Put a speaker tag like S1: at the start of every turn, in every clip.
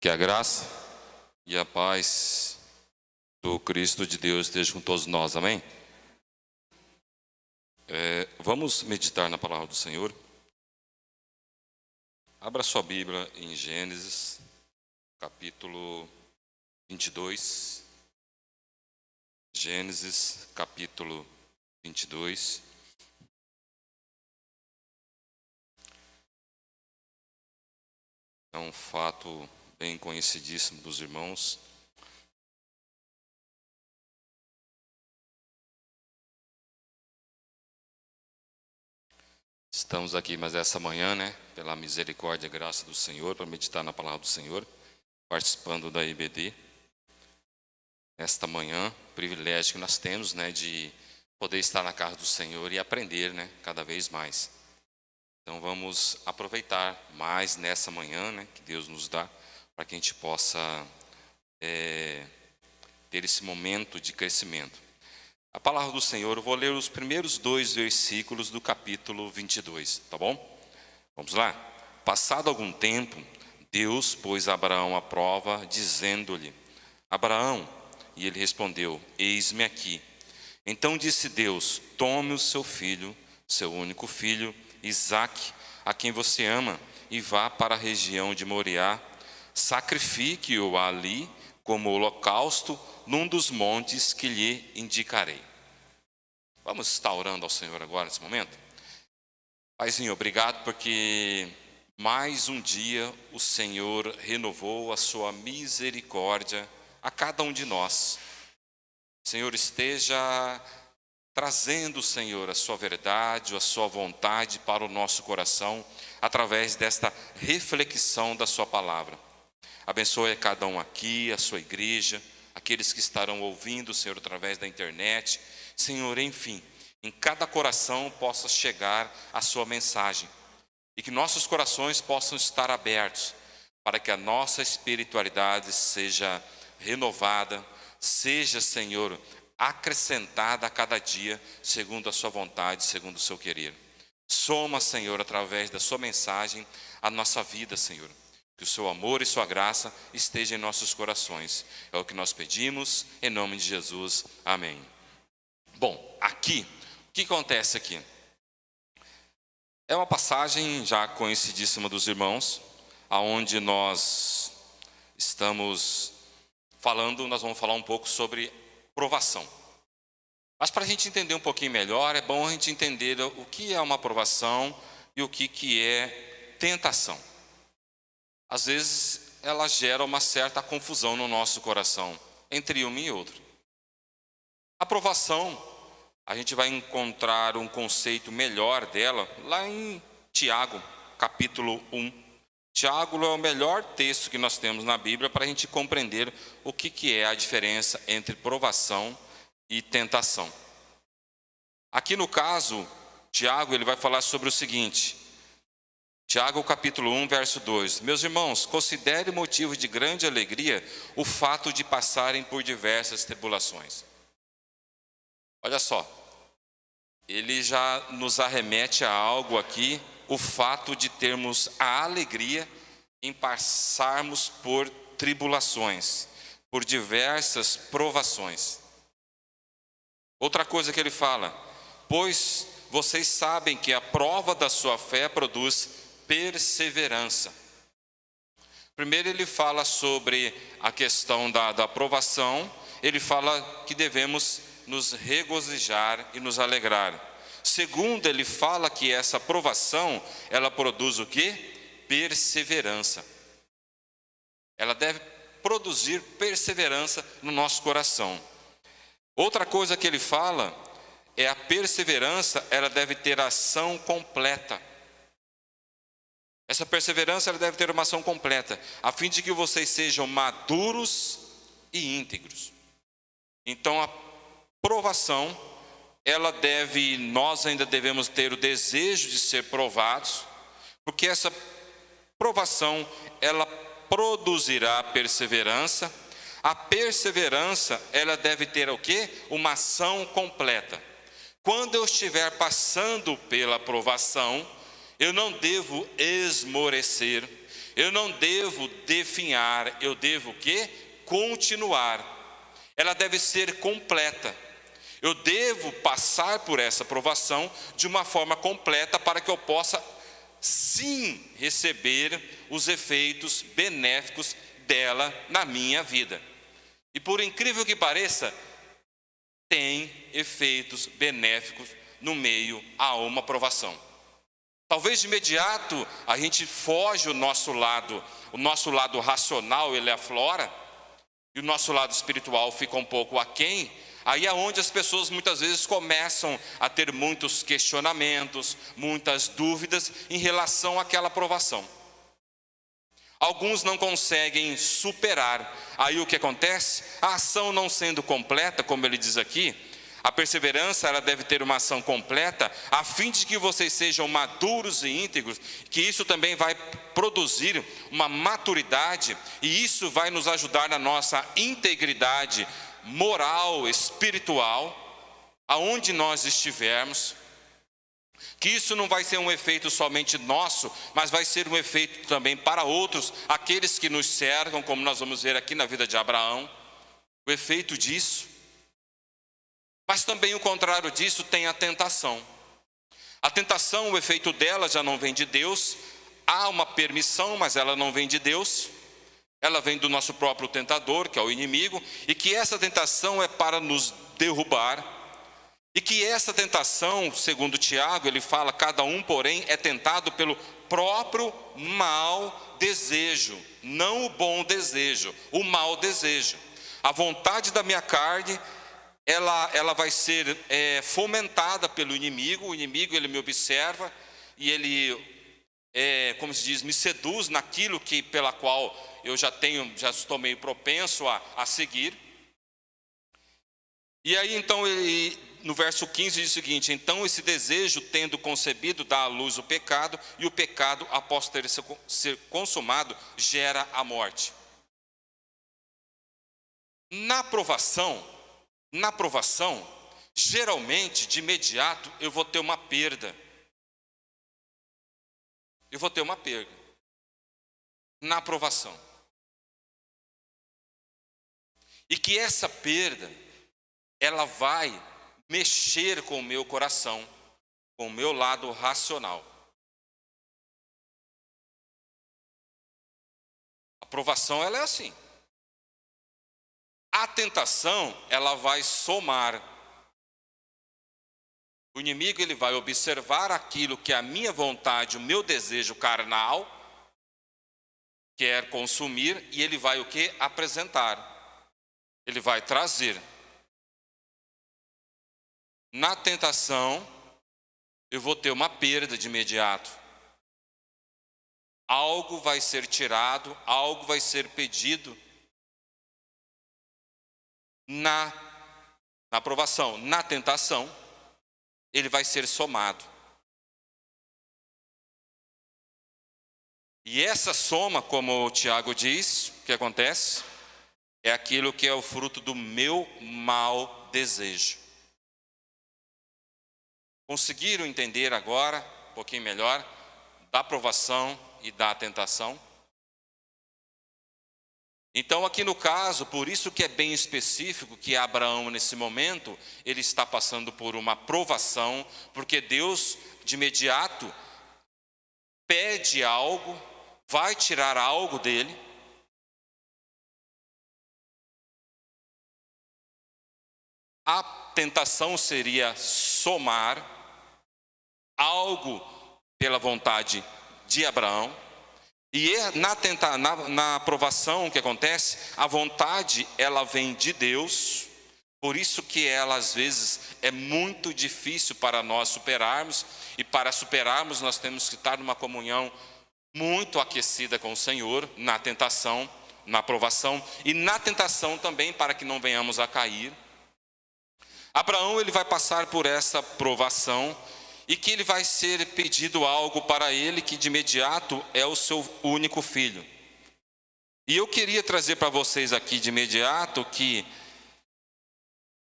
S1: Que a graça e a paz do Cristo de Deus esteja com todos nós, amém? Vamos meditar na palavra do Senhor. Abra sua Bíblia em Gênesis, capítulo 22. Gênesis, capítulo 22. É um fato bem conhecidíssimo dos irmãos. Estamos aqui mais essa manhã, pela misericórdia e graça do Senhor, para meditar na palavra do Senhor, participando da IBD. Esta manhã, privilégio que nós temos, de poder estar na casa do Senhor e aprender, cada vez mais. Então vamos aproveitar mais nessa manhã, que Deus nos dá, para que a gente possa ter esse momento de crescimento. A palavra do Senhor, eu vou ler os primeiros 2 versículos do capítulo 22, tá bom? Vamos lá? Passado algum tempo, Deus pôs Abraão à prova, dizendo-lhe: Abraão, e ele respondeu: Eis-me aqui. Então disse Deus: Tome o seu filho, seu único filho, Isaque, a quem você ama, e vá para a região de Moriá, sacrifique-o ali como holocausto num dos montes que lhe indicarei. Vamos estar orando ao Senhor agora nesse momento? Paizinho, obrigado porque mais um dia o Senhor renovou a sua misericórdia a cada um de nós. Senhor, esteja trazendo, Senhor, a sua verdade, a sua vontade para o nosso coração, através desta reflexão da sua palavra. Abençoe a cada um aqui, a sua igreja, aqueles que estarão ouvindo, Senhor, através da internet. Senhor, enfim, em cada coração possa chegar a sua mensagem e que nossos corações possam estar abertos para que a nossa espiritualidade seja renovada, seja, Senhor, acrescentada a cada dia, segundo a sua vontade, segundo o seu querer. Soma, Senhor, através da sua mensagem, a nossa vida, Senhor. Que o seu amor e sua graça estejam em nossos corações. É o que nós pedimos, em nome de Jesus. Amém. Bom, aqui, o que acontece aqui? É uma passagem já conhecidíssima dos irmãos, aonde nós estamos falando, nós vamos falar um pouco sobre provação. Mas para a gente entender um pouquinho melhor, é bom a gente entender o que é uma provação e o que é tentação. Às vezes, ela gera uma certa confusão no nosso coração, entre um e outro. A provação, a gente vai encontrar um conceito melhor dela lá em Tiago, capítulo 1. Tiago é o melhor texto que nós temos na Bíblia para a gente compreender o que é a diferença entre provação e tentação. Aqui no caso, Tiago ele vai falar sobre o seguinte: Tiago capítulo 1, verso 2. Meus irmãos, considere motivo de grande alegria o fato de passarem por diversas tribulações. Olha só, ele já nos arremete a algo aqui, o fato de termos a alegria em passarmos por tribulações, por diversas provações. Outra coisa que ele fala: pois vocês sabem que a prova da sua fé produz perseverança. Primeiro ele fala sobre a questão da aprovação, ele fala que devemos nos regozijar e nos alegrar. Segundo, ele fala que essa aprovação, ela produz o quê? Perseverança. Ela deve produzir perseverança no nosso coração. Outra coisa que ele fala é a perseverança, ela deve ter ação completa. Essa perseverança ela deve ter uma ação completa, a fim de que vocês sejam maduros e íntegros. Então, a provação, nós ainda devemos ter o desejo de ser provados, porque essa provação, ela produzirá perseverança. A perseverança, ela deve ter o quê? Uma ação completa. Quando eu estiver passando pela provação, eu não devo esmorecer, Eu não devo definhar, eu devo o quê? Continuar. Ela deve ser completa. Eu devo passar por essa provação de uma forma completa para que eu possa, sim, receber os efeitos benéficos dela na minha vida. E por incrível que pareça, tem efeitos benéficos no meio a uma provação. Talvez de imediato a gente foge o nosso lado racional, ele aflora, e o nosso lado espiritual fica um pouco aquém. Aí é onde as pessoas muitas vezes começam a ter muitos questionamentos, muitas dúvidas em relação àquela provação. Alguns não conseguem superar. Aí o que acontece? A ação não sendo completa, como ele diz aqui, a perseverança ela deve ter uma ação completa, a fim de que vocês sejam maduros e íntegros, que isso também vai produzir uma maturidade, e isso vai nos ajudar na nossa integridade moral, espiritual, aonde nós estivermos. Que isso não vai ser um efeito somente nosso, mas vai ser um efeito também para outros, aqueles que nos cercam, como nós vamos ver aqui na vida de Abraão, o efeito disso. Mas também o contrário disso tem a tentação. A tentação, o efeito dela já não vem de Deus, há uma permissão, mas ela não vem de Deus, ela vem do nosso próprio tentador, que é o inimigo, e que essa tentação é para nos derrubar, e que essa tentação, segundo Tiago, ele fala, cada um, porém, é tentado pelo próprio mau desejo, não o bom desejo, o mau desejo. A vontade da minha carne, ela vai ser fomentada pelo inimigo. O inimigo, ele me observa e ele, como se diz, me seduz naquilo que, pela qual eu já estou meio propenso a seguir. E aí então, no verso 15 diz o seguinte: então esse desejo, tendo concebido, dá à luz o pecado, e o pecado, após ter ser consumado, gera a morte. Na provação, geralmente, de imediato, eu vou ter uma perda. Na provação. E que essa perda, ela vai mexer com o meu coração, com o meu lado racional. A provação, ela é assim. A tentação, ela vai somar. O inimigo, ele vai observar aquilo que a minha vontade, o meu desejo carnal quer consumir, e ele vai o quê? Apresentar. Ele vai trazer. Na tentação, eu vou ter uma perda de imediato. Algo vai ser tirado, algo vai ser pedido. Na provação, na tentação, ele vai ser somado. E essa soma, como o Tiago diz, o que acontece? É aquilo que é o fruto do meu mau desejo. Conseguiram entender agora, um pouquinho melhor, da provação e da tentação? Então aqui no caso, por isso que é bem específico que Abraão nesse momento, ele está passando por uma provação, porque Deus de imediato pede algo, vai tirar algo dele. A tentação seria somar algo pela vontade de Abraão. E na provação, o que acontece? A vontade, ela vem de Deus, por isso que ela às vezes é muito difícil para nós superarmos, e para superarmos nós temos que estar numa comunhão muito aquecida com o Senhor, na tentação, na provação, e na tentação também, para que não venhamos a cair. Abraão, ele vai passar por essa provação, e que ele vai ser pedido algo para ele que de imediato é o seu único filho. E eu queria trazer para vocês aqui de imediato que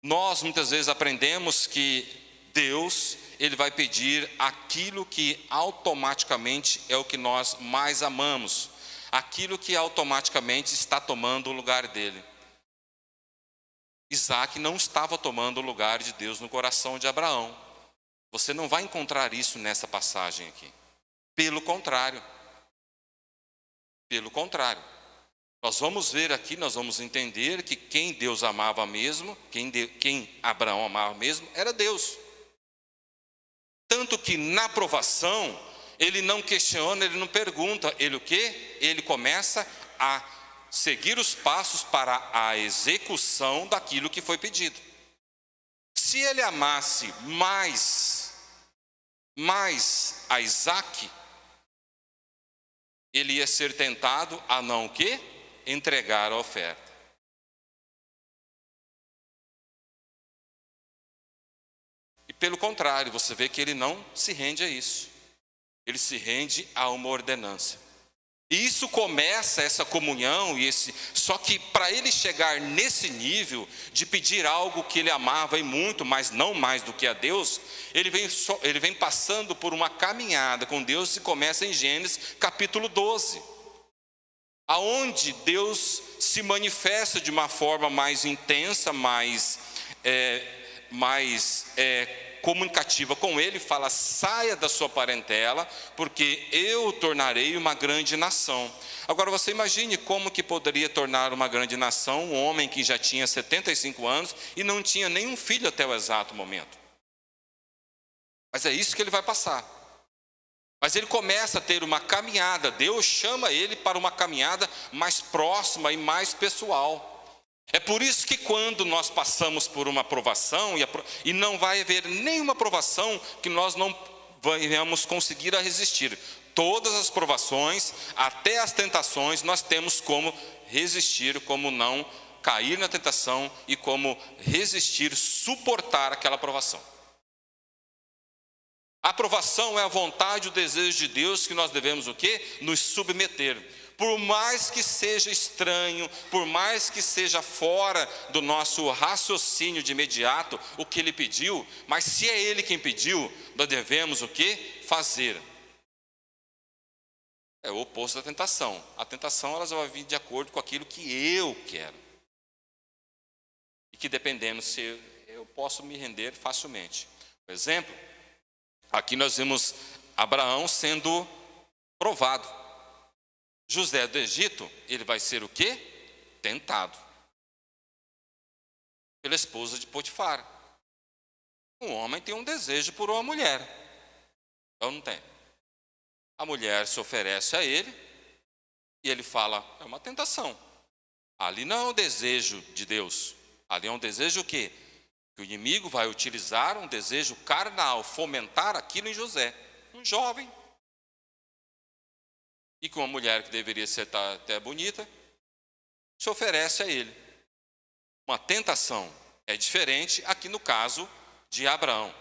S1: nós muitas vezes aprendemos que Deus, ele vai pedir aquilo que automaticamente é o que nós mais amamos. aquilo que automaticamente está tomando o lugar dele. Isaac não estava tomando o lugar de Deus no coração de Abraão. Você não vai encontrar isso nessa passagem aqui. Pelo contrário. Pelo contrário. Nós vamos ver aqui, nós vamos entender que quem Deus amava mesmo, quem Abraão amava mesmo, era Deus. Tanto que na provação, ele não questiona, ele não pergunta, ele o quê? Ele começa a seguir os passos para a execução daquilo que foi pedido. Se ele amasse mais a Isaac, ele ia ser tentado a não o quê? Entregar a oferta. E pelo contrário, você vê que ele não se rende a isso. Ele se rende a uma ordenança. E isso começa essa comunhão, só que para ele chegar nesse nível de pedir algo que ele amava e muito, mas não mais do que a Deus, ele vem passando por uma caminhada com Deus e começa em Gênesis capítulo 12, aonde Deus se manifesta de uma forma mais intensa, mais comunicativa com ele, fala: saia da sua parentela, porque eu o tornarei uma grande nação. Agora você imagine como que poderia tornar uma grande nação um homem que já tinha 75 anos e não tinha nenhum filho até o exato momento. Mas é isso que ele vai passar. Mas ele começa a ter uma caminhada, Deus chama ele para uma caminhada mais próxima e mais pessoal. É por isso que quando nós passamos por uma provação, e não vai haver nenhuma provação que nós não venhamos conseguir a resistir. Todas as provações, até as tentações, nós temos como resistir, como não cair na tentação e como resistir, suportar aquela provação. A provação é a vontade, o desejo de Deus que nós devemos o quê? Nos submeter. Por mais que seja estranho, por mais que seja fora do nosso raciocínio de imediato o que ele pediu, mas se é ele quem pediu, nós devemos o quê? Fazer. É o oposto da tentação. A tentação ela vai vir de acordo com aquilo que eu quero. E que dependendo se eu posso me render facilmente. Por exemplo, aqui nós vemos Abraão sendo provado. José do Egito, ele vai ser o quê? Tentado. Pela esposa de Potifar. Um homem tem um desejo por uma mulher. Eu não tenho. A mulher se oferece a ele e ele fala: é uma tentação. Ali não é um desejo de Deus. Ali é um desejo o quê? Que o inimigo vai utilizar um desejo carnal, fomentar aquilo em José. Um jovem. E com uma mulher que deveria ser até bonita, se oferece a ele. Uma tentação é diferente aqui no caso de Abraão.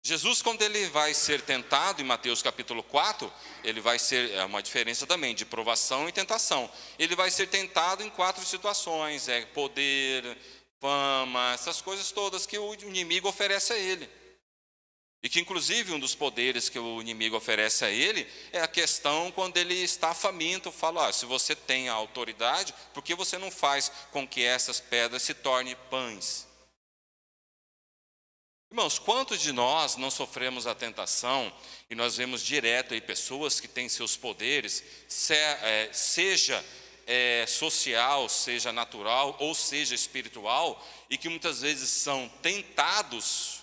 S1: Jesus, quando ele vai ser tentado, em Mateus capítulo 4, ele vai ser, é uma diferença também, de provação e tentação. Ele vai ser tentado em 4 situações, poder, fama, essas coisas todas que o inimigo oferece a ele. E que inclusive um dos poderes que o inimigo oferece a ele é a questão quando ele está faminto, fala: se você tem a autoridade, por que você não faz com que essas pedras se tornem pães? Irmãos, quantos de nós não sofremos a tentação e nós vemos direto aí pessoas que têm seus poderes, seja social, seja natural ou seja espiritual, e que muitas vezes são tentados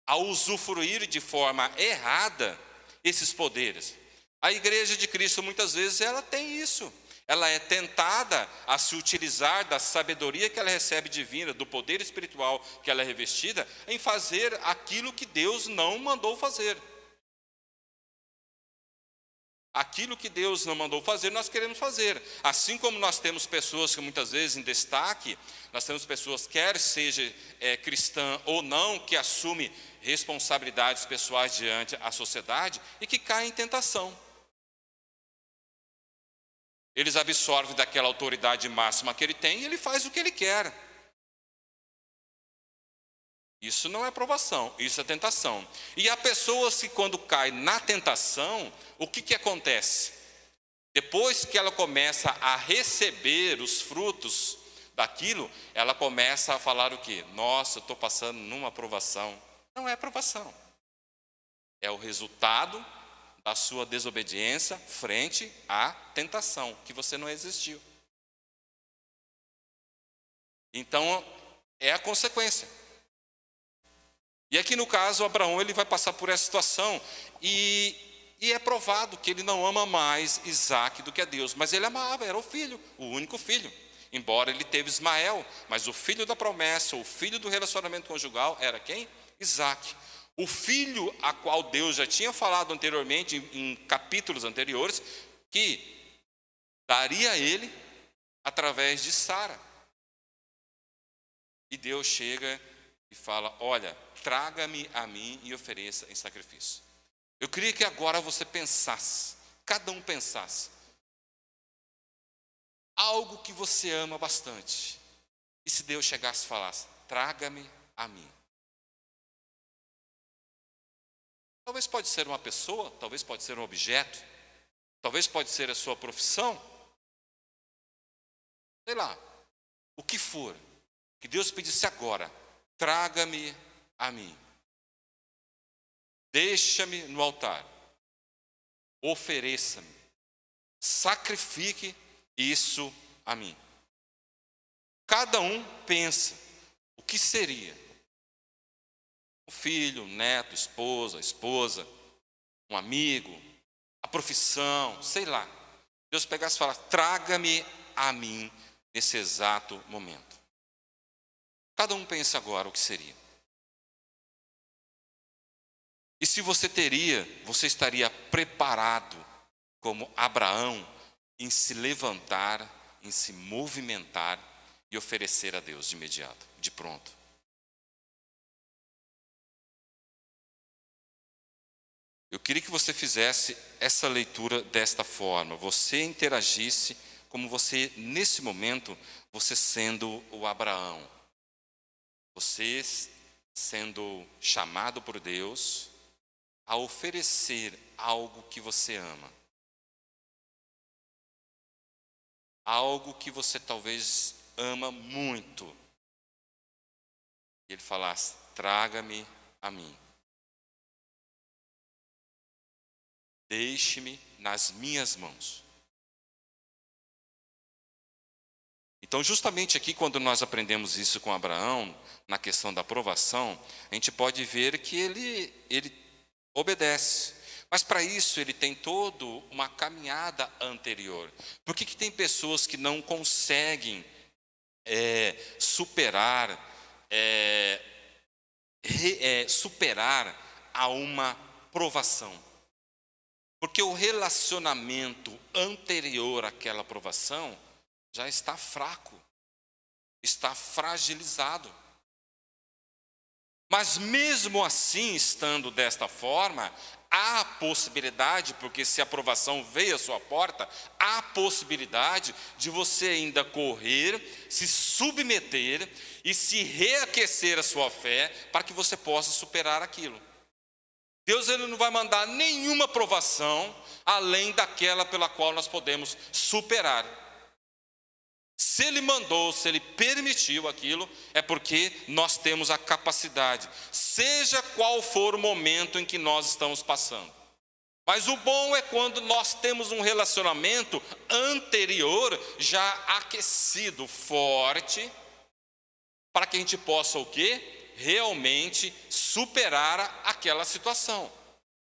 S1: a usufruir de forma errada esses poderes. A igreja de Cristo muitas vezes ela tem isso. Ela é tentada a se utilizar da sabedoria que ela recebe divina, do poder espiritual que ela é revestida, em fazer aquilo que Deus não mandou fazer. Aquilo que Deus não mandou fazer, nós queremos fazer. Assim como nós temos pessoas que muitas vezes em destaque, nós temos pessoas, quer seja cristã ou não, que assume responsabilidades pessoais diante da sociedade e que caem em tentação. Eles absorvem daquela autoridade máxima que ele tem e ele faz o que ele quer. Isso não é provação, isso é tentação. E há pessoas que quando caem na tentação, o que acontece? Depois que ela começa a receber os frutos daquilo, ela começa a falar o quê? Nossa, eu estou passando numa provação. Não é provação. É o resultado da sua desobediência frente à tentação, que você não resistiu. Então, é a consequência. E aqui no caso, Abraão ele vai passar por essa situação e é provado que ele não ama mais Isaac do que a Deus, mas ele amava, era o filho, o único filho. Embora ele teve Ismael, mas o filho da promessa, o filho do relacionamento conjugal era quem? Isaac. O filho a qual Deus já tinha falado anteriormente, em capítulos anteriores, que daria a ele através de Sara. E Deus chega e fala: olha, traga-me a mim e ofereça em sacrifício. Eu queria que agora você pensasse, cada um pensasse, algo que você ama bastante. E se Deus chegasse e falasse: traga-me a mim. Talvez pode ser uma pessoa, talvez pode ser um objeto, talvez pode ser a sua profissão. Sei lá, o que for. Que Deus pedisse agora: traga-me a mim. Deixa-me no altar. Ofereça-me. Sacrifique isso a mim. Cada um pensa o que seria. Um filho, um neto, esposa, um amigo, a profissão, sei lá. Deus pegasse e falasse: traga-me a mim nesse exato momento. Cada um pensa agora o que seria. E se você estaria preparado como Abraão em se levantar, em se movimentar e oferecer a Deus de imediato, de pronto. Eu queria que você fizesse essa leitura desta forma, você interagisse como você, nesse momento, você sendo o Abraão. Você sendo chamado por Deus a oferecer algo que você ama. Algo que você talvez ama muito. E ele falasse: traga-me a mim. Deixe-me nas minhas mãos. Então, justamente aqui, quando nós aprendemos isso com Abraão, na questão da aprovação, a gente pode ver que ele obedece. Mas para isso ele tem toda uma caminhada anterior. Por que tem pessoas que não conseguem superar a uma provação? Porque o relacionamento anterior àquela provação já está fraco, está fragilizado. Mas mesmo assim, estando desta forma, há possibilidade, porque se a provação veio à sua porta, há possibilidade de você ainda correr, se submeter e se reaquecer a sua fé para que você possa superar aquilo. Deus ele não vai mandar nenhuma provação além daquela pela qual nós podemos superar. Se ele mandou, se ele permitiu aquilo, é porque nós temos a capacidade, seja qual for o momento em que nós estamos passando. Mas o bom é quando nós temos um relacionamento anterior, já aquecido, forte, para que a gente possa o quê? Realmente superar aquela situação.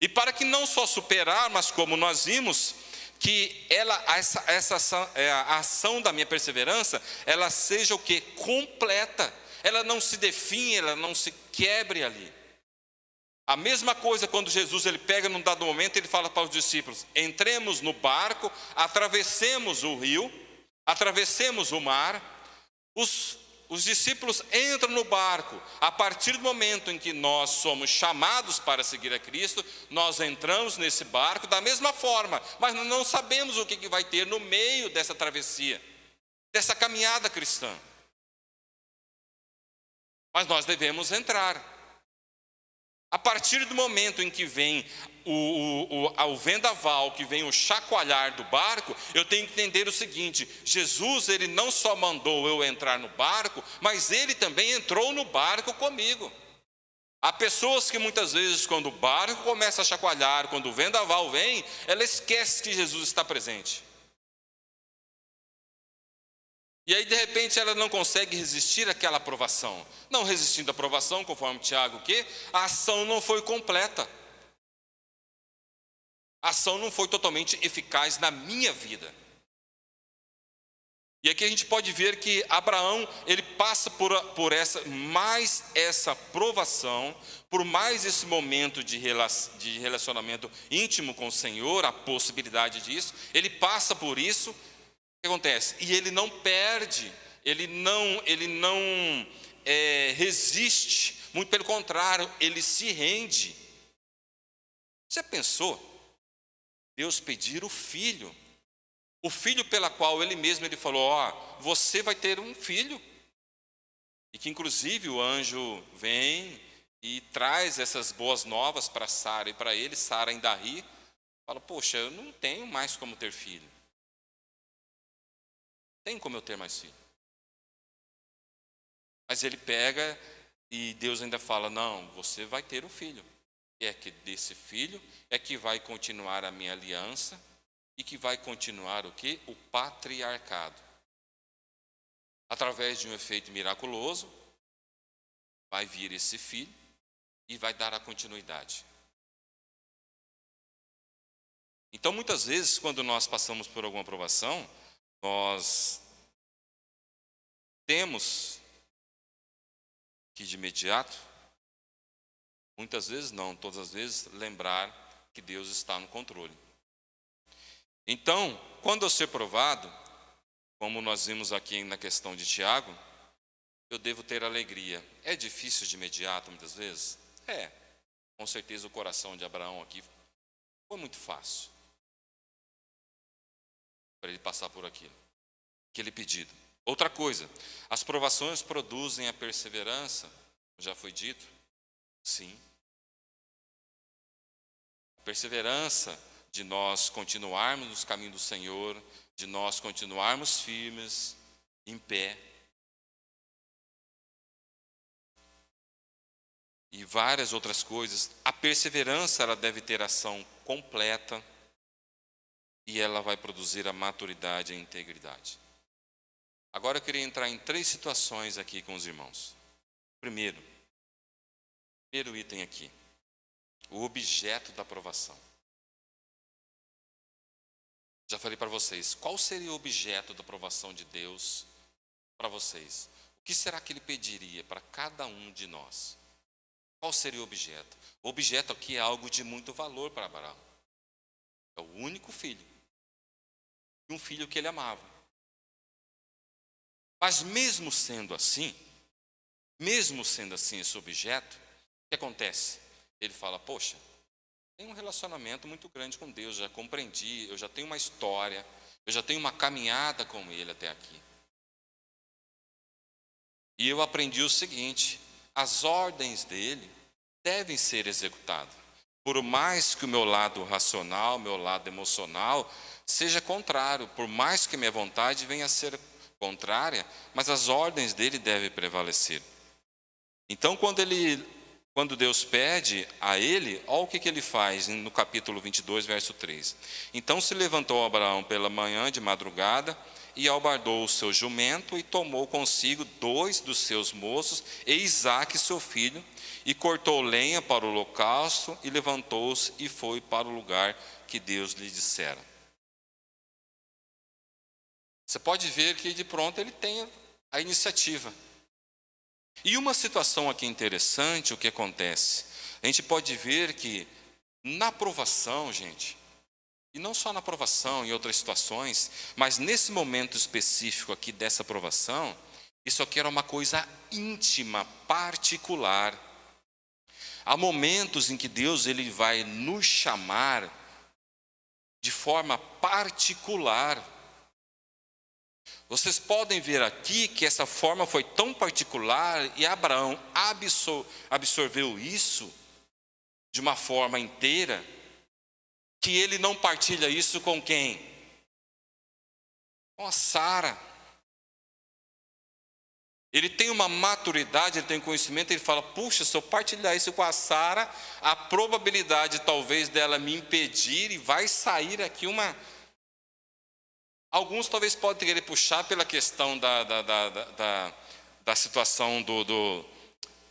S1: E para que não só superar, mas como nós vimos, que a ação da minha perseverança, ela seja o quê? Completa. Ela não se define, ela não se quebre ali. A mesma coisa quando Jesus ele pega num dado momento, ele fala para os discípulos: entremos no barco, atravessemos o rio, atravessemos o mar. Os discípulos entram no barco. A partir do momento em que nós somos chamados para seguir a Cristo, nós entramos nesse barco da mesma forma, mas nós não sabemos o que vai ter no meio dessa travessia, dessa caminhada cristã. Mas nós devemos entrar. A partir do momento em que vem o vendaval, que vem o chacoalhar do barco, eu tenho que entender o seguinte: Jesus, ele não só mandou eu entrar no barco, mas ele também entrou no barco comigo. Há pessoas que muitas vezes, quando o barco começa a chacoalhar, quando o vendaval vem, ela esquece que Jesus está presente. E aí, de repente, ela não consegue resistir àquela aprovação. Não resistindo à aprovação, conforme Tiago, a ação não foi completa. A ação não foi totalmente eficaz na minha vida. E aqui a gente pode ver que Abraão, ele passa por essa provação, por mais esse momento de relacionamento íntimo com o Senhor, a possibilidade disso, ele passa por isso. O que acontece? E ele não perde, ele não resiste, muito pelo contrário, ele se rende. Você pensou? Deus pedir o filho pela qual ele mesmo falou, você vai ter um filho. E que inclusive o anjo vem e traz essas boas novas para Sara e para ele. Sara ainda ri, fala, poxa, eu não tenho mais como ter filho. Tem como eu ter mais filho. Mas ele pega e Deus ainda fala, não, você vai ter um filho. E é que desse filho é que vai continuar a minha aliança e que vai continuar o quê? O patriarcado. Através de um efeito miraculoso, vai vir esse filho e vai dar a continuidade. Então, muitas vezes, quando nós passamos por alguma provação, nós temos que de imediato, muitas vezes não, todas as vezes, lembrar que Deus está no controle. Então, quando eu ser provado, como nós vimos aqui na questão de Tiago, eu devo ter alegria. É difícil de imediato, muitas vezes? Com certeza o coração de Abraão aqui foi muito fácil para ele passar por aquele pedido. Outra coisa, as provações produzem a perseverança, já foi dito? Sim. A perseverança de nós continuarmos nos caminhos do Senhor, de nós continuarmos firmes, em pé. E várias outras coisas. A perseverança, ela deve ter ação completa e ela vai produzir a maturidade e a integridade. Agora eu queria entrar em 3 situações aqui com os irmãos. Primeiro item aqui, o objeto da aprovação. Já falei para vocês, qual seria o objeto da aprovação de Deus para vocês? O que será que Ele pediria para cada um de nós? Qual seria o objeto? O objeto aqui é algo de muito valor para Abraão. É o único filho. E um filho que ele amava. Mas mesmo sendo assim esse objeto, o que acontece? Ele fala, poxa, tenho um relacionamento muito grande com Deus, já compreendi, eu já tenho uma história, eu já tenho uma caminhada com Ele até aqui. E eu aprendi o seguinte, as ordens dele devem ser executadas. Por mais que o meu lado racional, meu lado emocional, seja contrário, por mais que minha vontade venha a ser contrária, mas as ordens dele devem prevalecer. Então, quando Deus pede a ele, olha o que ele faz no capítulo 22, verso 3. Então se levantou Abraão pela manhã de madrugada e albardou o seu jumento e tomou consigo 2 dos seus moços e Isaque, seu filho, e cortou lenha para o holocausto e levantou-se e foi para o lugar que Deus lhe dissera. Você pode ver que de pronto ele tem a iniciativa. E uma situação aqui interessante, o que acontece? A gente pode ver que na provação, gente, e não só na provação, em outras situações, mas nesse momento específico aqui dessa provação, isso aqui era uma coisa íntima, particular. Há momentos em que Deus ele vai nos chamar de forma particular. Vocês podem ver aqui que essa forma foi tão particular e Abraão absorveu isso de uma forma inteira, que ele não partilha isso com quem? Com a Sara. Ele tem uma maturidade, ele tem conhecimento, ele fala, puxa, se eu partilhar isso com a Sara, a probabilidade talvez dela me impedir e vai sair aqui uma... Alguns talvez podem querer puxar pela questão da situação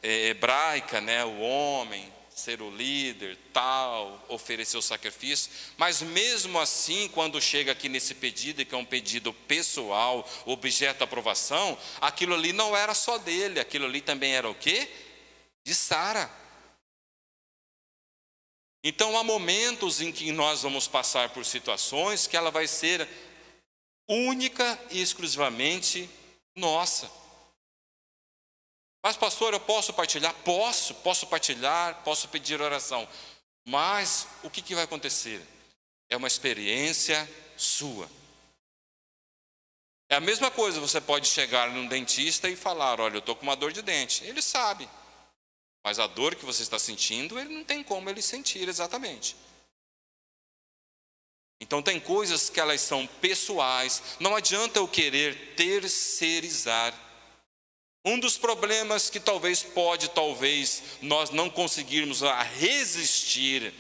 S1: hebraica, né? O homem ser o líder, tal, oferecer o sacrifício, mas mesmo assim, quando chega aqui nesse pedido, que é um pedido pessoal, objeto de aprovação, aquilo ali não era só dele, aquilo ali também era o quê? De Sara. Então há momentos em que nós vamos passar por situações que ela vai ser única e exclusivamente nossa. Mas pastor, eu posso partilhar? Posso partilhar, posso pedir oração. Mas o que vai acontecer? É uma experiência sua. É a mesma coisa, você pode chegar num dentista e falar, olha, eu estou com uma dor de dente. Ele sabe, mas a dor que você está sentindo, ele não tem como ele sentir exatamente. Então tem coisas que elas são pessoais, não adianta eu querer terceirizar. Um dos problemas que talvez nós não conseguirmos resistir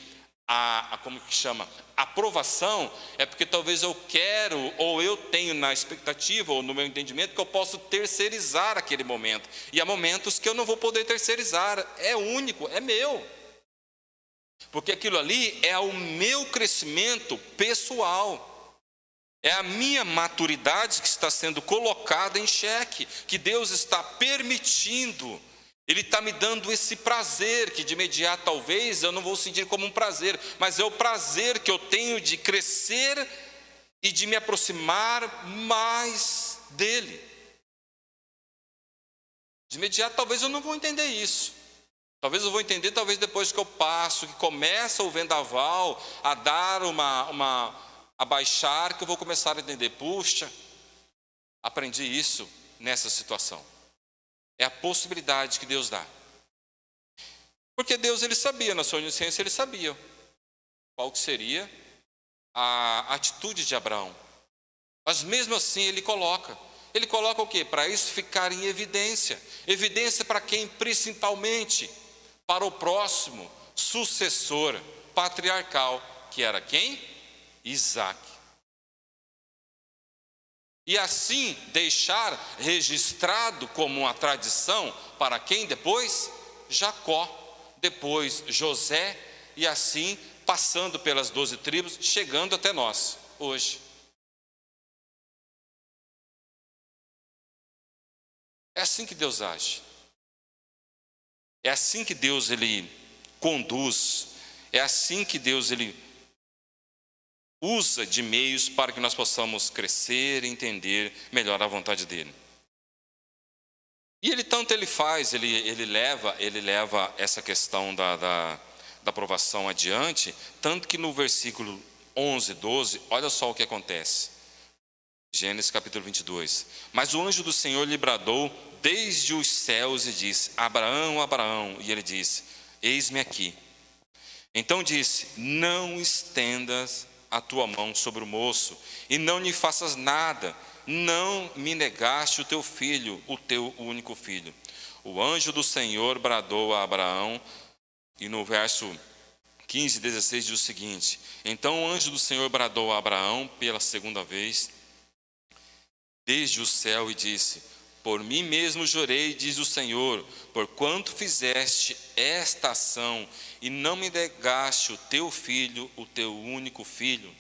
S1: como que chama? Aprovação, é porque talvez eu quero, ou eu tenho na expectativa, ou no meu entendimento, que eu posso terceirizar aquele momento. E há momentos que eu não vou poder terceirizar, é único, é meu. Porque aquilo ali é o meu crescimento pessoal. É a minha maturidade que está sendo colocada em xeque, que Deus está permitindo. Ele está me dando esse prazer, que de imediato talvez eu não vou sentir como um prazer, mas é o prazer que eu tenho de crescer e de me aproximar mais dele. De imediato talvez eu não vou entender isso. Talvez eu vou entender, talvez depois que eu passo, que começa o vendaval a dar a baixar, que eu vou começar a entender, puxa, aprendi isso nessa situação. É a possibilidade que Deus dá. Porque Deus, ele sabia, na sua onisciência, ele sabia qual que seria a atitude de Abraão. Mas mesmo assim ele coloca o quê? Para isso ficar em evidência. Evidência para quem? Principalmente para o próximo sucessor patriarcal, que era quem? Isaac. E assim deixar registrado como uma tradição para quem depois? Jacó, depois José, e assim passando pelas 12 tribos, chegando até nós, hoje. É assim que Deus age. É assim que Deus, ele conduz. É assim que Deus, ele usa de meios para que nós possamos crescer e entender melhor a vontade dele. E ele leva essa questão da aprovação adiante, tanto que no versículo 11, 12, olha só o que acontece. Gênesis capítulo 22. Mas o anjo do Senhor lhe bradou desde os céus e disse, Abraão, Abraão. E ele disse, eis-me aqui. Então disse, não estendas a tua mão sobre o moço, e não lhe faças nada, não me negaste o teu filho, o teu único filho. O anjo do Senhor bradou a Abraão, e no verso 15 e 16 diz o seguinte, então o anjo do Senhor bradou a Abraão pela segunda vez, desde o céu, e disse, por mim mesmo jurei, diz o Senhor, porquanto fizeste esta ação, e não me negaste o teu filho, o teu único filho.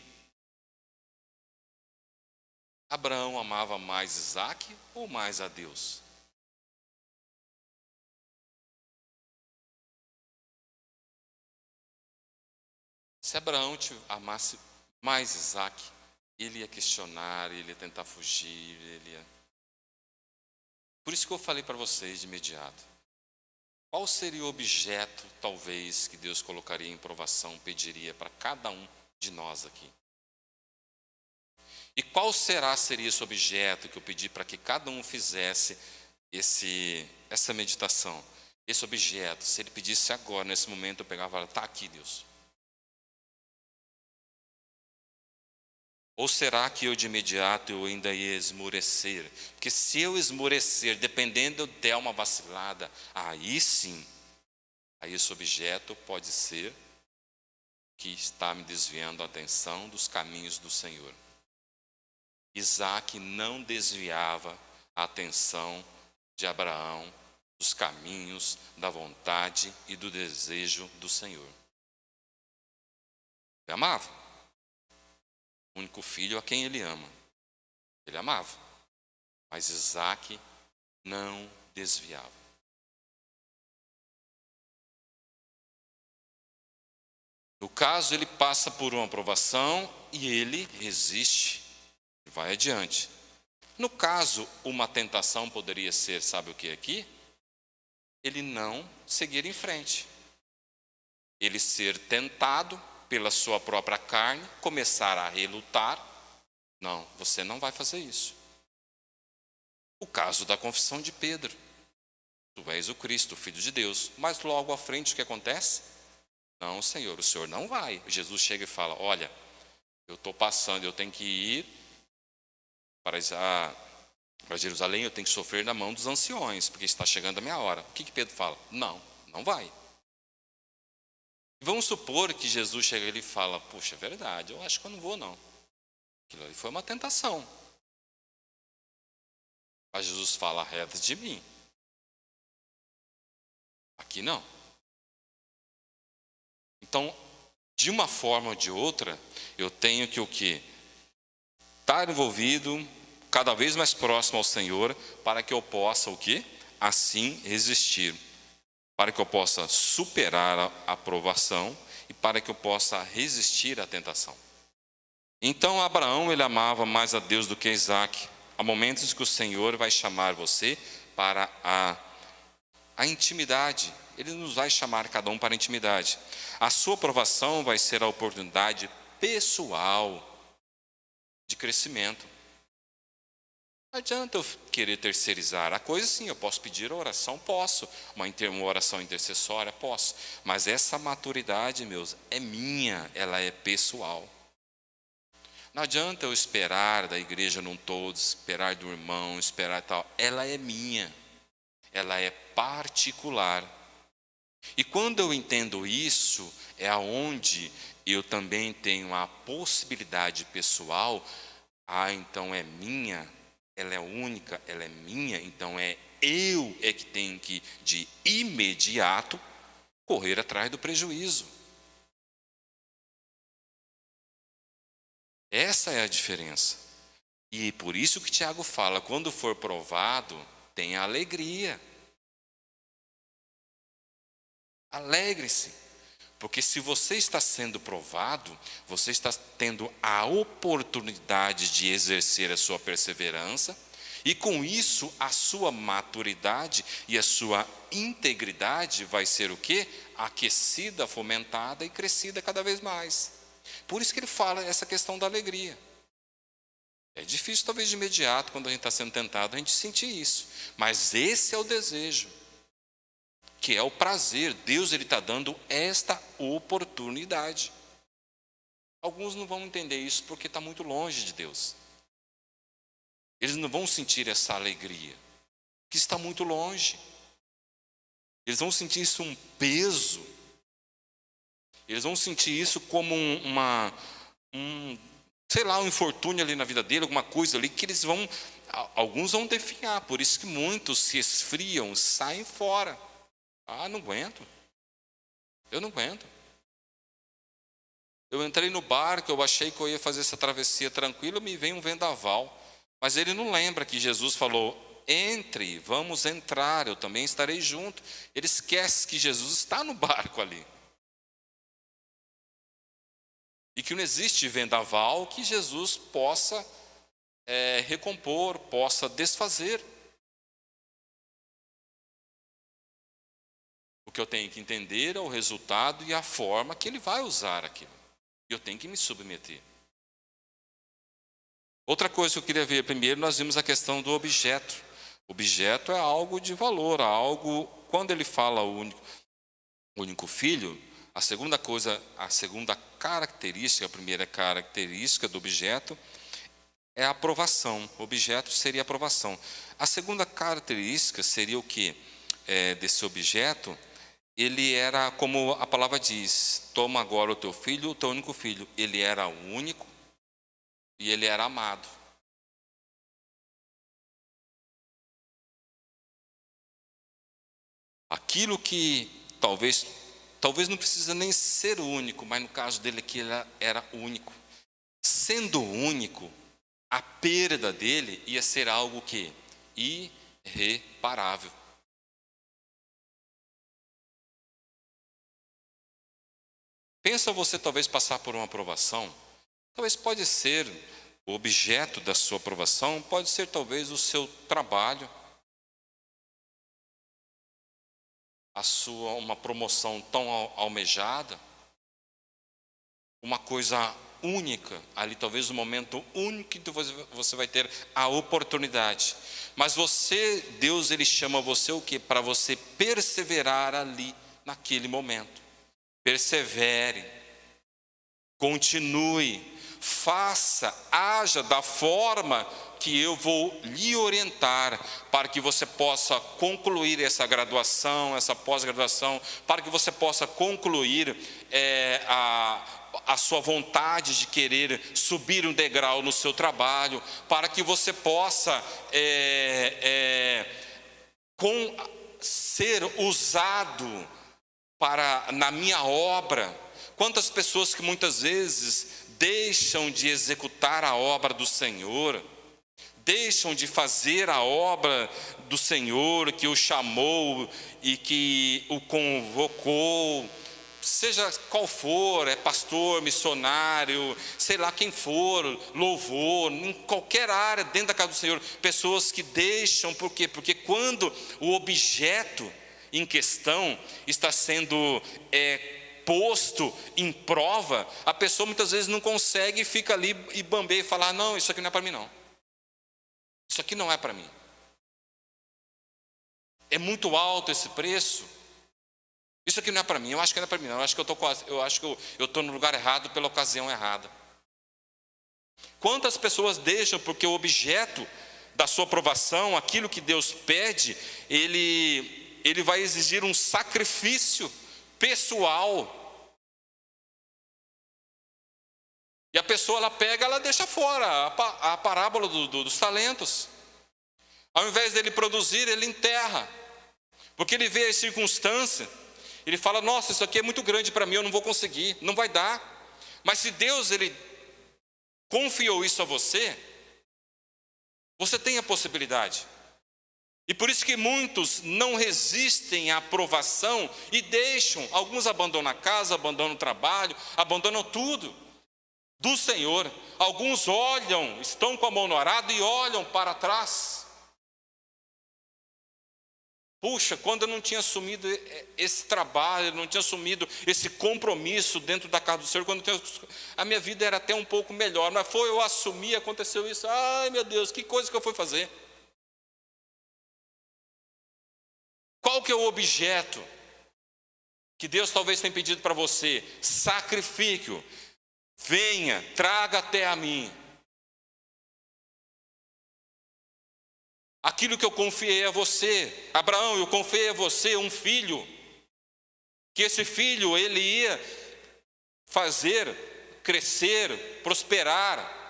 S1: Abraão amava mais Isaque ou mais a Deus? Se Abraão amasse mais Isaque, ele ia questionar, ele ia tentar fugir, ele ia... Por isso que eu falei para vocês de imediato. Qual seria o objeto, talvez, que Deus colocaria em provação, pediria para cada um de nós aqui? E qual seria esse objeto que eu pedi para que cada um fizesse essa meditação? esse objeto, se ele pedisse agora, nesse momento, eu pegava e falava, está aqui, Deus. Ou será que eu de imediato eu ainda ia esmorecer? Porque se eu esmorecer, dependendo de dar uma vacilada, aí sim, aí esse objeto pode ser que está me desviando a atenção dos caminhos do Senhor. Isaac não desviava a atenção de Abraão dos caminhos, da vontade e do desejo do Senhor. Ele amava. O único filho a quem ele ama. Ele amava. Mas Isaac não desviava. No caso, ele passa por uma provação e ele resiste, vai adiante. No caso, uma tentação poderia ser, sabe o que aqui? Ele não seguir em frente. Ele ser tentado pela sua própria carne, começar a relutar. Não, você não vai fazer isso. O caso da confissão de Pedro. Tu és o Cristo, o Filho de Deus. Mas logo à frente o que acontece? Não, Senhor, o Senhor não vai. Jesus chega e fala, olha, eu estou passando, eu tenho que ir para Jerusalém, eu tenho que sofrer na mão dos anciões, porque está chegando a minha hora. O que Pedro fala? Não, não vai. Vamos supor que Jesus chega ali e fala, puxa, é verdade, eu acho que eu não vou não. Aquilo ali foi uma tentação. Mas Jesus fala, arreda de mim. Aqui não. Então, de uma forma ou de outra, eu tenho que o quê? Estar envolvido, cada vez mais próximo ao Senhor, para que eu possa o quê? Assim resistir. Para que eu possa superar a provação e para que eu possa resistir à tentação. Então, Abraão, ele amava mais a Deus do que Isaac. Há momentos que o Senhor vai chamar você para a intimidade. Ele nos vai chamar cada um para a intimidade. A sua provação vai ser a oportunidade pessoal de crescimento. Não adianta eu querer terceirizar. A coisa sim, eu posso pedir a oração, posso. Uma oração intercessória, posso. Mas essa maturidade, meus, é minha, ela é pessoal. Não adianta eu esperar da igreja num todo, esperar do irmão, esperar tal. Ela é minha, ela é particular. E quando eu entendo isso, é aonde eu também tenho a possibilidade pessoal. Então é minha, ela é única, ela é minha, então eu que tenho que, de imediato, correr atrás do prejuízo. Essa é a diferença. E por isso que Tiago fala, quando for provado, tenha alegria. Alegre-se, porque se você está sendo provado, você está tendo a oportunidade de exercer a sua perseverança, e com isso a sua maturidade e a sua integridade vai ser o quê? Aquecida, fomentada e crescida cada vez mais. Por isso que ele fala essa questão da alegria. É difícil talvez de imediato, quando a gente está sendo tentado, a gente sentir isso, mas esse é o desejo. Que é o prazer, Deus ele está dando esta oportunidade. Alguns não vão entender isso porque está muito longe de Deus. Eles não vão sentir essa alegria, que está muito longe. Eles vão sentir isso um peso. Eles vão sentir isso como um infortúnio ali na vida dele, alguma coisa ali que alguns vão definhar. Por isso que muitos se esfriam, saem fora. Não aguento. Eu não aguento. Eu entrei no barco, eu achei que eu ia fazer essa travessia tranquila, me vem um vendaval. Mas ele não lembra que Jesus falou, entre, vamos entrar, eu também estarei junto. Ele esquece que Jesus está no barco ali. E que não existe vendaval que Jesus possa recompor, possa desfazer. O que eu tenho que entender é o resultado e a forma que ele vai usar aquilo. E eu tenho que me submeter. Outra coisa que eu queria ver primeiro, nós vimos a questão do objeto. Objeto é algo de valor, algo quando ele fala o único filho, a segunda característica, a primeira característica do objeto é a aprovação. O objeto seria a aprovação. A segunda característica seria o quê? Desse objeto, ele era, como a palavra diz, toma agora o teu filho, o teu único filho. Ele era único e ele era amado. Aquilo que talvez não precisa nem ser único, mas no caso dele aqui ele era único. Sendo único, a perda dele ia ser algo que irreparável. Pensa você talvez passar por uma aprovação. Talvez pode ser o objeto da sua aprovação, pode ser talvez o seu trabalho, uma promoção tão almejada, uma coisa única, ali talvez um momento único que você vai ter a oportunidade. Mas Deus, ele chama você o quê? Para você perseverar ali, naquele momento. Persevere, continue, haja da forma que eu vou lhe orientar, para que você possa concluir essa graduação, essa pós-graduação, para que você possa concluir a sua vontade de querer subir um degrau no seu trabalho, para que você possa ser usado na minha obra. Quantas pessoas que muitas vezes deixam de executar a obra do Senhor, deixam de fazer a obra do Senhor que o chamou e que o convocou, seja qual for, pastor, missionário, sei lá quem for, louvor, em qualquer área dentro da casa do Senhor, pessoas que deixam, por quê? Porque quando o objeto em questão está sendo posto em prova, a pessoa muitas vezes não consegue e fica ali e bambeia e fala: não, isso aqui não é para mim não. Isso aqui não é para mim. É muito alto esse preço. Isso aqui não é para mim. Eu acho que não é para mim não. Eu acho que eu estou no lugar errado pela ocasião errada. Quantas pessoas deixam porque o objeto da sua aprovação, aquilo que Deus pede, ele vai exigir um sacrifício pessoal. E a pessoa, ela deixa fora a parábola dos talentos. Ao invés dele produzir, ele enterra. Porque ele vê as circunstâncias, ele fala: nossa, isso aqui é muito grande para mim, eu não vou conseguir, não vai dar. Mas se Deus, ele confiou isso a você, você tem a possibilidade. E por isso que muitos não resistem à aprovação e deixam. Alguns abandonam a casa, abandonam o trabalho, abandonam tudo do Senhor. Alguns estão com a mão no arado e olham para trás. Puxa, quando eu não tinha assumido esse trabalho, não tinha assumido esse compromisso dentro da casa do Senhor, a minha vida era até um pouco melhor, mas eu assumi, aconteceu isso, ai meu Deus, que coisa que eu fui fazer. Qual que é o objeto que Deus talvez tenha pedido para você? Sacrifício. Venha, traga até a mim aquilo que eu confiei a você. Abraão, eu confiei a você um filho, que esse filho ele ia fazer crescer, prosperar,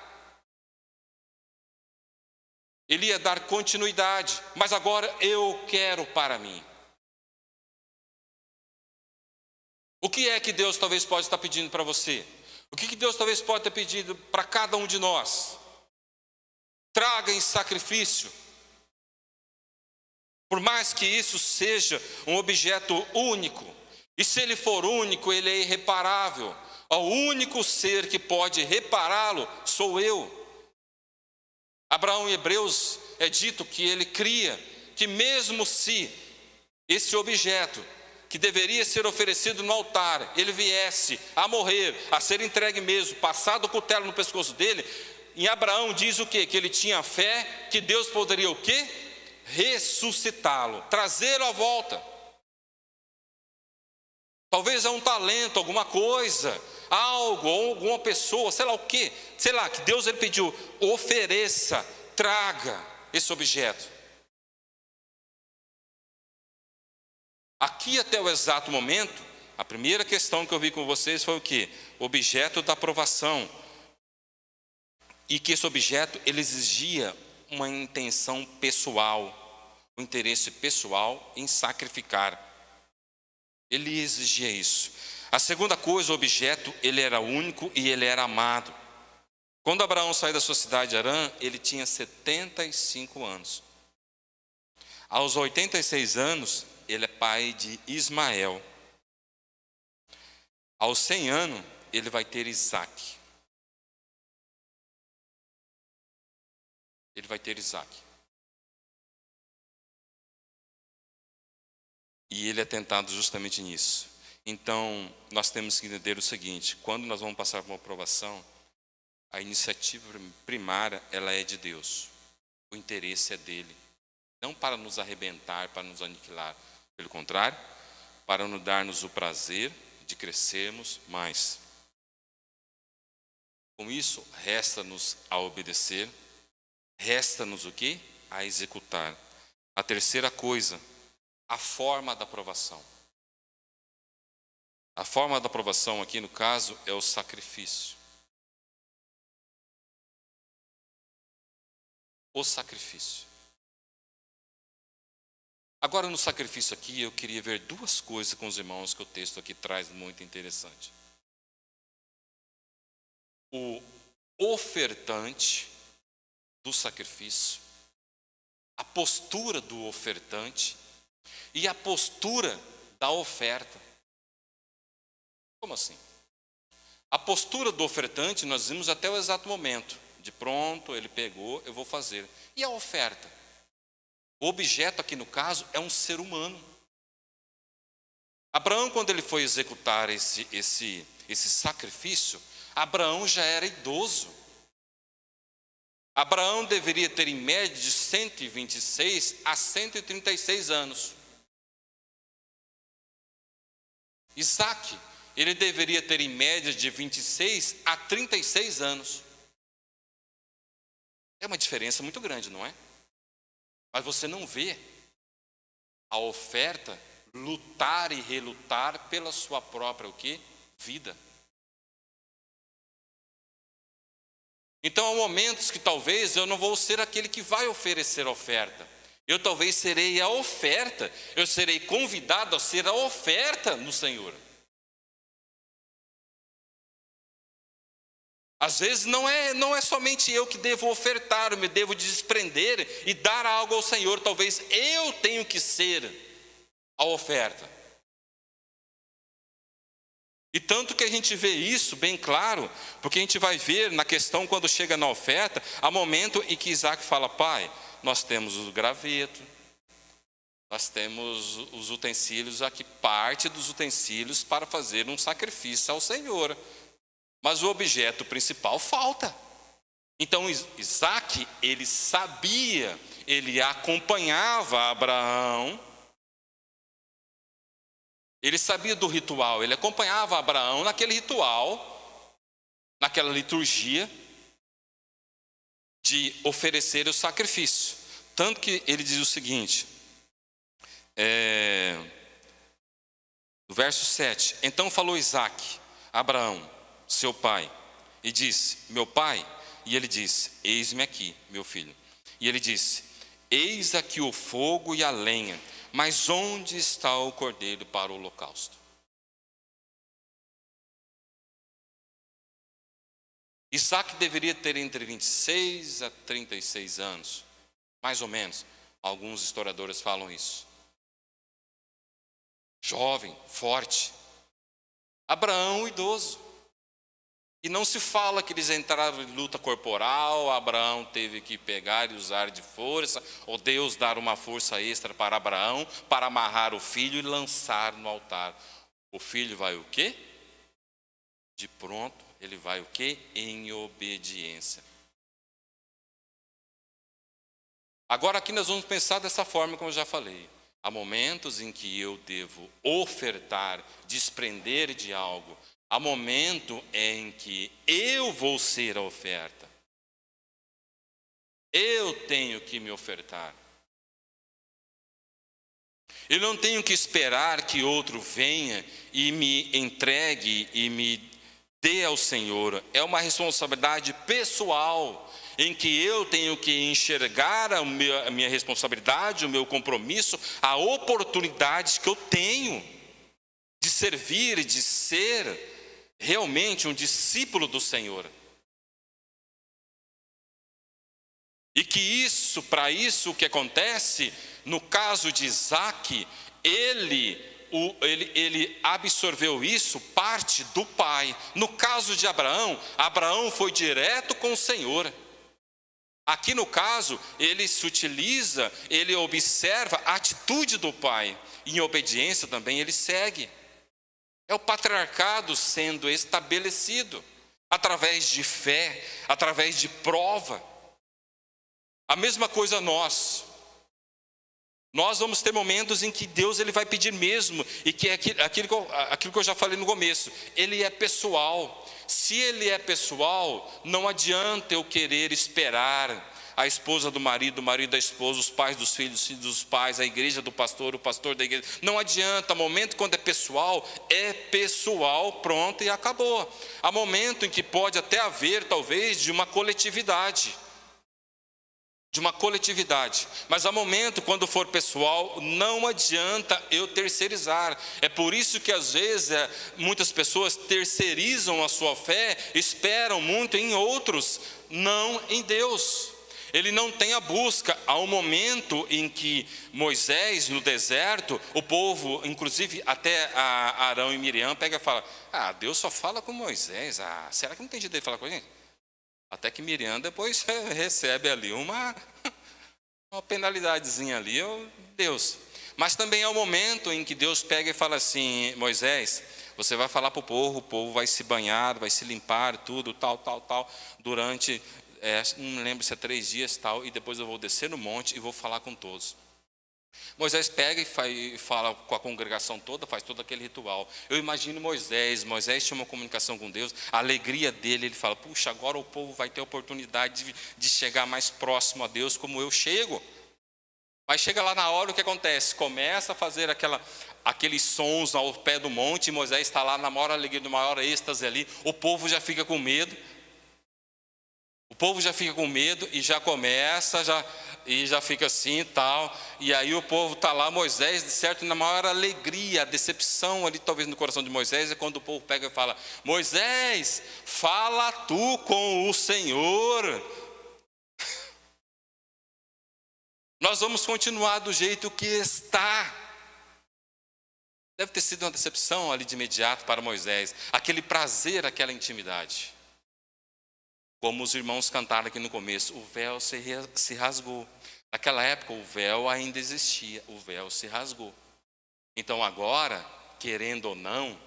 S1: ele ia dar continuidade, mas agora eu quero para mim. O que é que Deus talvez pode estar pedindo para você? O que Deus talvez pode ter pedido para cada um de nós? Traga em sacrifício. Por mais que isso seja um objeto único, e se ele for único, ele é irreparável. O único ser que pode repará-lo sou eu. Abraão, em Hebreus, é dito que ele cria que mesmo se esse objeto que deveria ser oferecido no altar, ele viesse a morrer, a ser entregue mesmo, passado o cutelo no pescoço dele, em Abraão diz o quê? Que ele tinha fé que Deus poderia o quê? Ressuscitá-lo, trazê-lo à volta. Talvez é um talento, alguma coisa, algo, ou alguma pessoa, sei lá o quê. Sei lá, que Deus ele pediu, ofereça, traga esse objeto. Aqui até o exato momento, a primeira questão que eu vi com vocês foi o quê? Objeto da aprovação. E que esse objeto, ele exigia uma intenção pessoal, um interesse pessoal em sacrificar. Ele exigia isso. A segunda coisa, o objeto, ele era único e ele era amado. Quando Abraão saiu da sua cidade de Harã, ele tinha 75 anos. Aos 86 anos, ele é pai de Ismael. Aos 100 anos, ele vai ter Isaque. Ele vai ter Isaque. E ele é tentado justamente nisso. Então, nós temos que entender o seguinte: quando nós vamos passar por uma aprovação, a iniciativa primária, ela é de Deus. O interesse é dele. Não para nos arrebentar, para nos aniquilar. Pelo contrário, para nos dar-nos o prazer de crescermos mais. Com isso, resta-nos a obedecer. Resta-nos o quê? A executar. A terceira coisa, a forma da aprovação. A forma da aprovação aqui, no caso, é o sacrifício. O sacrifício. Agora, no sacrifício aqui, eu queria ver duas coisas com os irmãos que o texto aqui traz muito interessante. O ofertante do sacrifício, a postura do ofertante e a postura da oferta. Como assim? A postura do ofertante, nós vimos até o exato momento. De pronto, ele pegou, eu vou fazer. E a oferta? O objeto aqui no caso é um ser humano. Abraão, quando ele foi executar esse sacrifício, Abraão já era idoso. Abraão deveria ter em média de 126 a 136 anos. Isaque, ele deveria ter em média de 26 a 36 anos. É uma diferença muito grande, não é? Mas você não vê a oferta lutar e relutar pela sua própria o quê? Vida. Então há momentos que talvez eu não vou ser aquele que vai oferecer a oferta. Eu talvez serei a oferta. Eu serei convidado a ser a oferta no Senhor. Às vezes não é somente eu que devo ofertar, eu me devo desprender e dar algo ao Senhor. Talvez eu tenho que ser a oferta. E tanto que a gente vê isso bem claro, porque a gente vai ver na questão quando chega na oferta, há momento em que Isaac fala: pai, nós temos o graveto, nós temos os utensílios aqui, parte dos utensílios para fazer um sacrifício ao Senhor. Mas o objeto principal falta. Então Isaque, ele sabia, ele acompanhava Abraão. Ele sabia do ritual, ele acompanhava Abraão naquele ritual, naquela liturgia de oferecer o sacrifício. Tanto que ele diz o seguinte, no verso 7, então falou Isaque a Abraão, seu pai, e disse: meu pai? E ele disse: eis-me aqui, meu filho. E ele disse: eis aqui o fogo e a lenha, mas onde está o cordeiro para o holocausto? Isaque deveria ter entre 26 a 36 anos, mais ou menos. Alguns historiadores falam isso. Jovem, forte. Abraão, idoso. E não se fala que eles entraram em luta corporal, Abraão teve que pegar e usar de força, ou Deus dar uma força extra para Abraão, para amarrar o filho e lançar no altar. O filho vai o quê? De pronto, ele vai o quê? Em obediência. Agora aqui nós vamos pensar dessa forma, como eu já falei. Há momentos em que eu devo ofertar, desprender de algo. Há momento em que eu vou ser a oferta. Eu tenho que me ofertar. Eu não tenho que esperar que outro venha e me entregue e me dê ao Senhor. É uma responsabilidade pessoal, em que eu tenho que enxergar a minha responsabilidade, o meu compromisso, a oportunidade que eu tenho de servir, de ser realmente um discípulo do Senhor. E que isso, para isso, o que acontece, no caso de Isaac, ele absorveu isso, parte do pai. No caso de Abraão, Abraão foi direto com o Senhor. Aqui no caso, ele se utiliza, ele observa a atitude do pai. Em obediência também ele segue. É o patriarcado sendo estabelecido, através de fé, através de prova. A mesma coisa nós. Nós vamos ter momentos em que Deus ele vai pedir mesmo, e que é aquilo que eu já falei no começo, ele é pessoal. Se ele é pessoal, não adianta eu querer esperar a esposa do marido, o marido da esposa, os pais dos filhos, os filhos dos pais, a igreja do pastor, o pastor da igreja. Não adianta, momento quando é pessoal, pronto e acabou. Há momento em que pode até haver, talvez, de uma coletividade. Mas há momento, quando for pessoal, não adianta eu terceirizar. É por isso que às vezes muitas pessoas terceirizam a sua fé, esperam muito em outros, não em Deus. Ele não tem a busca. Há um momento em que Moisés, no deserto, o povo, inclusive até Arão e Miriam, pega e fala: Deus só fala com Moisés, será que não tem jeito de falar com a gente? Até que Miriam depois recebe ali uma penalidadezinha ali, Deus. Mas também é o momento em que Deus pega e fala assim: Moisés, você vai falar para o povo vai se banhar, vai se limpar, tudo, tal, durante, não me lembro se é 3 dias, tal, e depois eu vou descer no monte e vou falar com todos. Moisés pega e fala com a congregação toda, faz todo aquele ritual. Eu imagino Moisés tinha uma comunicação com Deus, a alegria dele, ele fala: puxa, agora o povo vai ter a oportunidade de chegar mais próximo a Deus como eu chego. Mas chega lá na hora, o que acontece? Começa a fazer aqueles sons ao pé do monte, e Moisés está lá na maior alegria, no maior êxtase ali, o povo já fica com medo. E já começa, e já fica assim e tal. E aí o povo está lá, Moisés, de certo, na maior alegria. A decepção ali, talvez no coração de Moisés, é quando o povo pega e fala: Moisés, fala tu com o Senhor. Nós vamos continuar do jeito que está. Deve ter sido uma decepção ali de imediato para Moisés. Aquele prazer, aquela intimidade. Como os irmãos cantaram aqui no começo, o véu se rasgou. Naquela época o véu ainda existia, o véu se rasgou. Então agora, querendo ou não,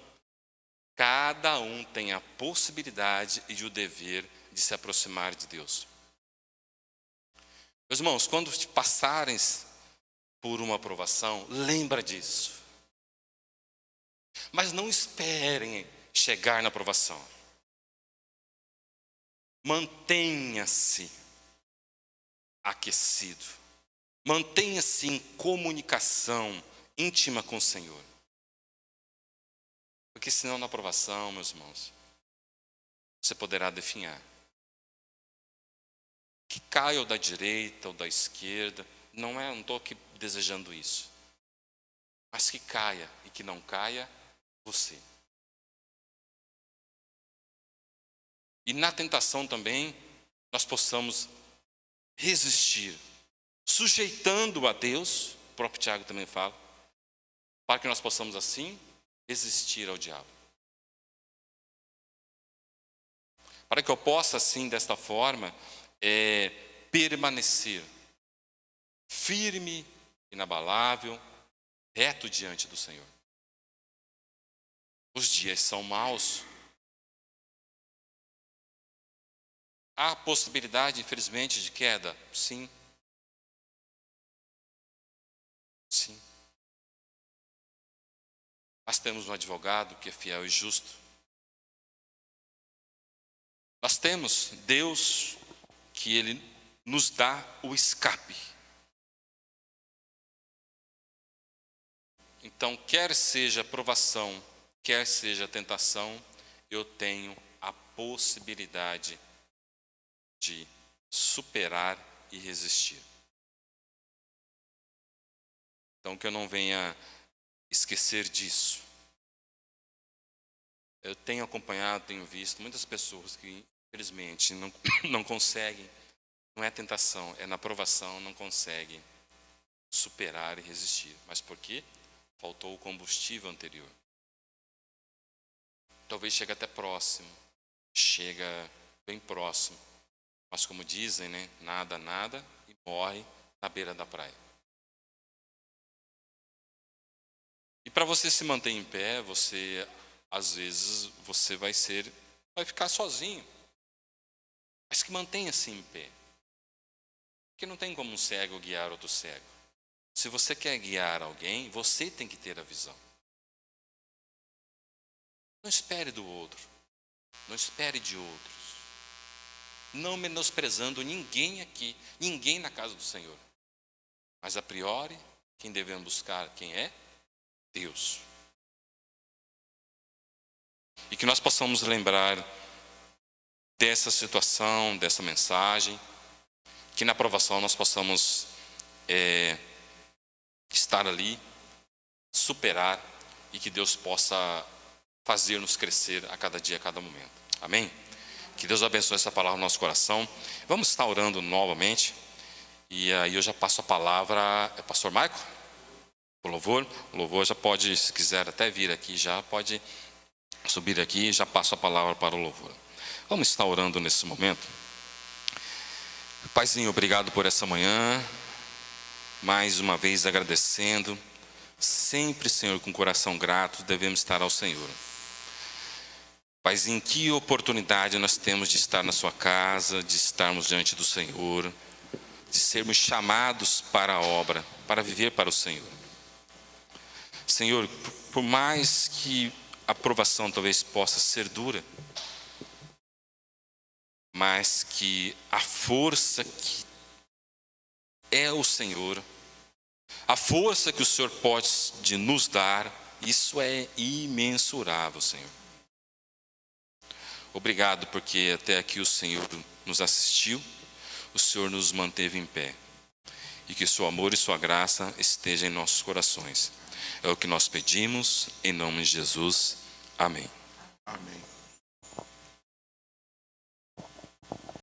S1: cada um tem a possibilidade e o dever de se aproximar de Deus. Meus irmãos, quando passarem por uma provação, lembra disso. Mas não esperem chegar na provação. Mantenha-se aquecido. Mantenha-se em comunicação íntima com o Senhor. Porque senão na aprovação, meus irmãos, você poderá definhar. Que caia ou da direita ou da esquerda, não estou aqui desejando isso. Mas que caia e que não caia você. E na tentação também, nós possamos resistir, sujeitando a Deus, o próprio Tiago também fala, para que nós possamos assim resistir ao diabo. Para que eu possa assim, desta forma, permanecer firme, inabalável, reto diante do Senhor. Os dias são maus. Há possibilidade, infelizmente, de queda? Sim. Sim. Mas temos um advogado que é fiel e justo. Nós temos Deus que Ele nos dá o escape. Então, quer seja provação, quer seja tentação, eu tenho a possibilidade de superar e resistir. Então, que eu não venha esquecer disso. Eu tenho acompanhado, tenho visto muitas pessoas que, infelizmente, não conseguem, não é tentação, é na provação, não conseguem superar e resistir. Mas por quê? Faltou o combustível anterior. Talvez chegue até próximo, chega bem próximo. Mas como dizem, né? Nada, nada e morre na beira da praia. E para você se manter em pé, às vezes, você vai ficar sozinho. Mas que mantenha-se em pé. Porque não tem como um cego guiar outro cego. Se você quer guiar alguém, você tem que ter a visão. Não espere do outro. Não espere de outros. Não menosprezando ninguém aqui, ninguém na casa do Senhor. Mas a priori, quem devemos buscar, quem é? Deus. E que nós possamos lembrar dessa situação, dessa mensagem, que na aprovação nós possamos estar ali, superar, e que Deus possa fazer-nos crescer a cada dia, a cada momento. Amém? Que Deus abençoe essa palavra no nosso coração. Vamos estar orando novamente. E aí eu já passo a palavra, pastor Maico? O louvor já pode, se quiser até vir aqui, já pode subir aqui, já passo a palavra para o louvor. Vamos estar orando nesse momento. Paizinho, obrigado por essa manhã. Mais uma vez agradecendo. Sempre, Senhor, com coração grato, devemos estar ao Senhor. Paizinho, que oportunidade nós temos de estar na sua casa, de estarmos diante do Senhor, de sermos chamados para a obra, para viver para o Senhor. Senhor, por mais que a provação talvez possa ser dura, mas que a força que é o Senhor, a força que o Senhor pode nos dar, isso é imensurável, Senhor. Obrigado porque até aqui o Senhor nos assistiu, o Senhor nos manteve em pé. E que seu amor e sua graça estejam em nossos corações. É o que nós pedimos, em nome de Jesus. Amém.
S2: Amém.